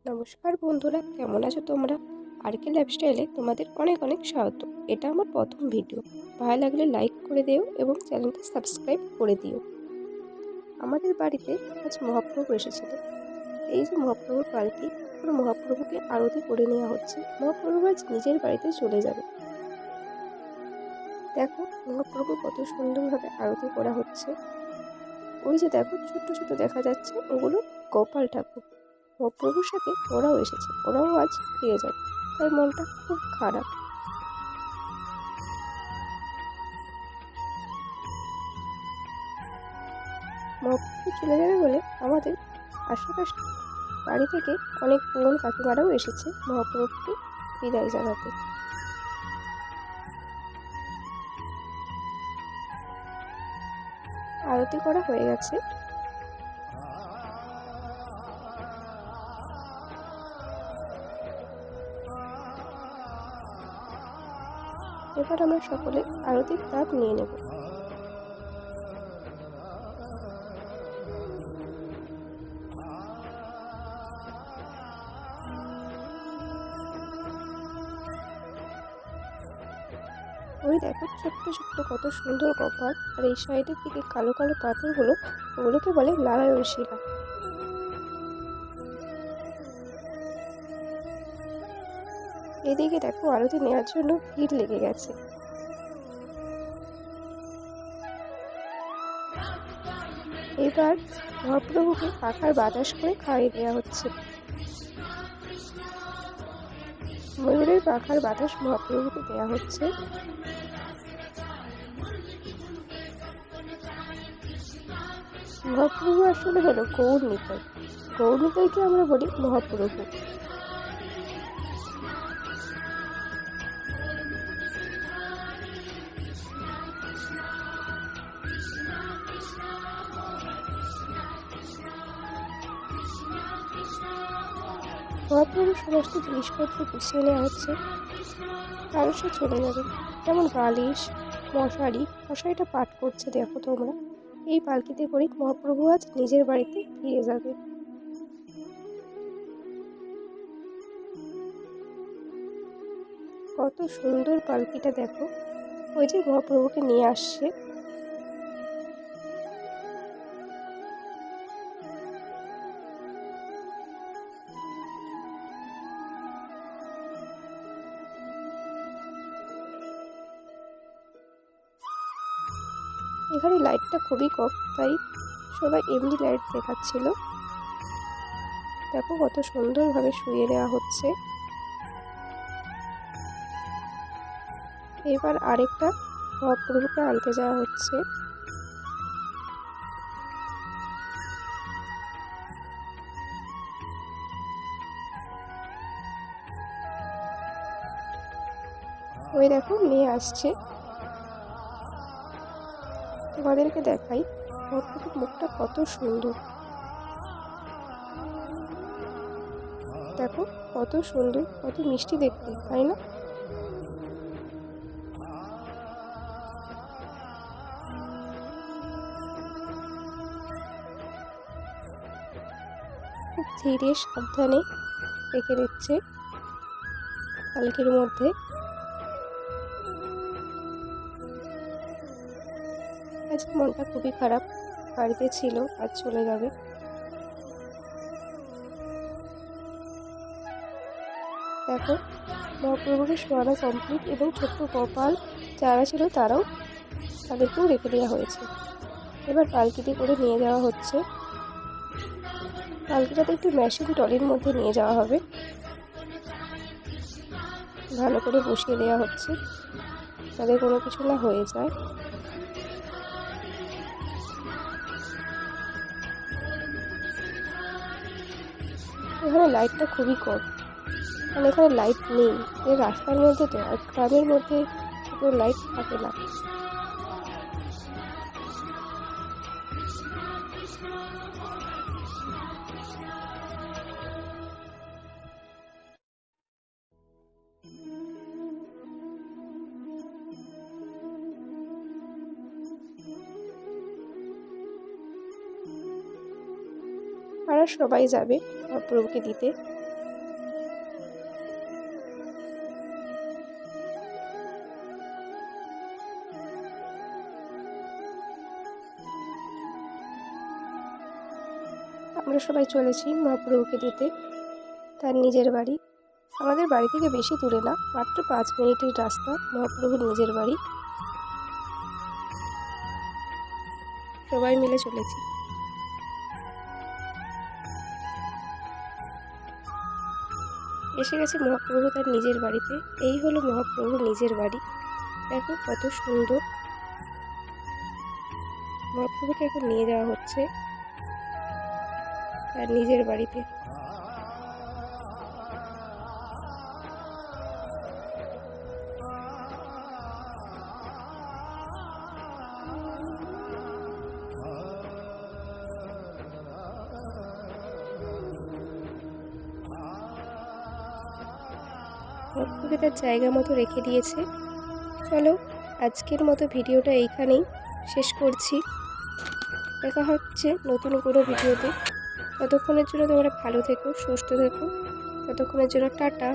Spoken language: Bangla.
নমস্কার বন্ধুরা, কেমন আছো তোমরা? আরকে লাইফস্টাইলে তোমাদের অনেক অনেক স্বাগত। এটা আমার প্রথম ভিডিও। ভালো লাগলে লাইক করে দিও এবং চ্যানেলটা সাবস্ক্রাইব করে দিও। আমাদের বাড়িতে আজ মহাপ্রভু এসেছিল। এই যে মহাপ্রভুর পালকি, পুরো মহাপ্রভুকে আরতি করে নেওয়া হচ্ছে। মহাপ্রভু আজ নিজের বাড়িতে চলে যাবে। দেখো মহাপ্রভু কত সুন্দরভাবে আরতি করা হচ্ছে। ওই যে দেখো ছোট্ট ছোট দেখা যাচ্ছে, ওগুলো গোপাল ঠাকুর। মহাপ্রভুর সাথে ওরাও এসেছে, ওরাও আজ ফিরে যাবে, তাই মনটা খুব খারাপ। মহাপ্রভু চলে যাবে বলে আমাদের আশেপাশে বাড়ি থেকে অনেক বোন কাকিমারাও এসেছে মহাপ্রভুকে বিদায় জানাতে। আরতি করা হয়ে গেছে। এবার আমরা সকলে আরতির তাপ নিয়ে নেব। ওই দেখো ছোট্ট ছোট্ট কত সুন্দর কপাল, আর এই সাইডের দিকে কালো কালো পাথরগুলো, ওগুলোকে বলে নারায়ণ শিলা। এদিকে দেখো আরতি নেওয়ার জন্য ভিড় লেগে গেছে। এবার মহাপ্রভুকে পাখার বাতাস করে খাইয়ে দেওয়া হচ্ছে। ময়ূরের পাখার বাতাস মহাপ্রভুকে দেওয়া হচ্ছে। মহাপ্রভু আসলে হলো গৌর নিতাই। গৌর নিতাইকে আমরা বলি মহাপ্রভু। মহাপ্রভুর সমস্ত জিনিসপত্র গুছিয়ে নেওয়া হচ্ছে, কারণ সে চলে যাবে। যেমন বালিশ, মশারিটা পাঠ করছে দেখো তোমরা। এই পালকিতে করে মহাপ্রভু আজ নিজের বাড়িতে ফিরে যাবে। কত সুন্দর পালকিটা দেখো, ওই যে মহাপ্রভুকে নিয়ে আসছে। এখানে লাইটটা খুবই কম, তাই সবাই এমনি লাইট দেখাচ্ছিল। দেখো কত সুন্দরভাবে শুইয়ে দেওয়া হচ্ছে। এবার আরেকটা মহাপ্রভুকে আনতে যাওয়া হচ্ছে। ওই দেখো মেয়ে আসছে, তোমাদেরকে দেখাই মহাপ্রভুর মুখটা কত সুন্দর। দেখো কত সুন্দর, কত মিষ্টি দেখতে, তাই না? খুব ধীরে সাবধানে রেখে দিচ্ছে পালকির মধ্যে। আজ মনটা খুবই খারাপ, বাড়িতে ছিল আজ চলে যাবে। দেখো মহাপ্রভুকে শোয়ানো কমপ্লিট, এবং ছোট্ট গোপাল যারা ছিল তারাও, তাদেরকেও রেখে দেওয়া হয়েছে। এবার পালকিতে করে নিয়ে যাওয়া হচ্ছে। পালকিটাতে একটি মেশিন ট্রলির মধ্যে নিয়ে যাওয়া হবে, ভালো করে বসিয়ে দেওয়া হচ্ছে যাতে কোনো কিছু না হয়ে যায়। এখানে লাইটটা খুবই কম, মানে এখানে লাইট নেই। এই রাস্তার মধ্যে তো, আর গ্রামের মধ্যে তো লাইট থাকে না। পাড়ার সবাই যাবে মহাপ্রভুকে দিতে। সবাই চলেছি মহাপ্রভুকে দিতে তার নিজের বাড়ি। আমাদের বাড়ি থেকে বেশি দূরে না, মাত্র 5 মিনিটের রাস্তা মহাপ্রভুর নিজের বাড়ি। সবাই মিলে চলেছি। এসে গেছে মহাপ্রভু তার নিজের বাড়িতে। এই হলো মহাপ্রভুর নিজের বাড়ি। দেখো কত সুন্দর। মহাপ্রভুকে এখন নিয়ে যাওয়া হচ্ছে তার নিজের বাড়িতে। মহাপ্রভুকে তার জায়গা মতো রেখে দিয়েছে। চলো আজকের মতো ভিডিওটা এইখানেই শেষ করছি। দেখা হচ্ছে নতুন কোনো ভিডিওতে। ততক্ষণের জন্য তোমরা ভালো থেকো, সুস্থ থেকো। ততক্ষণের জন্য টাটা।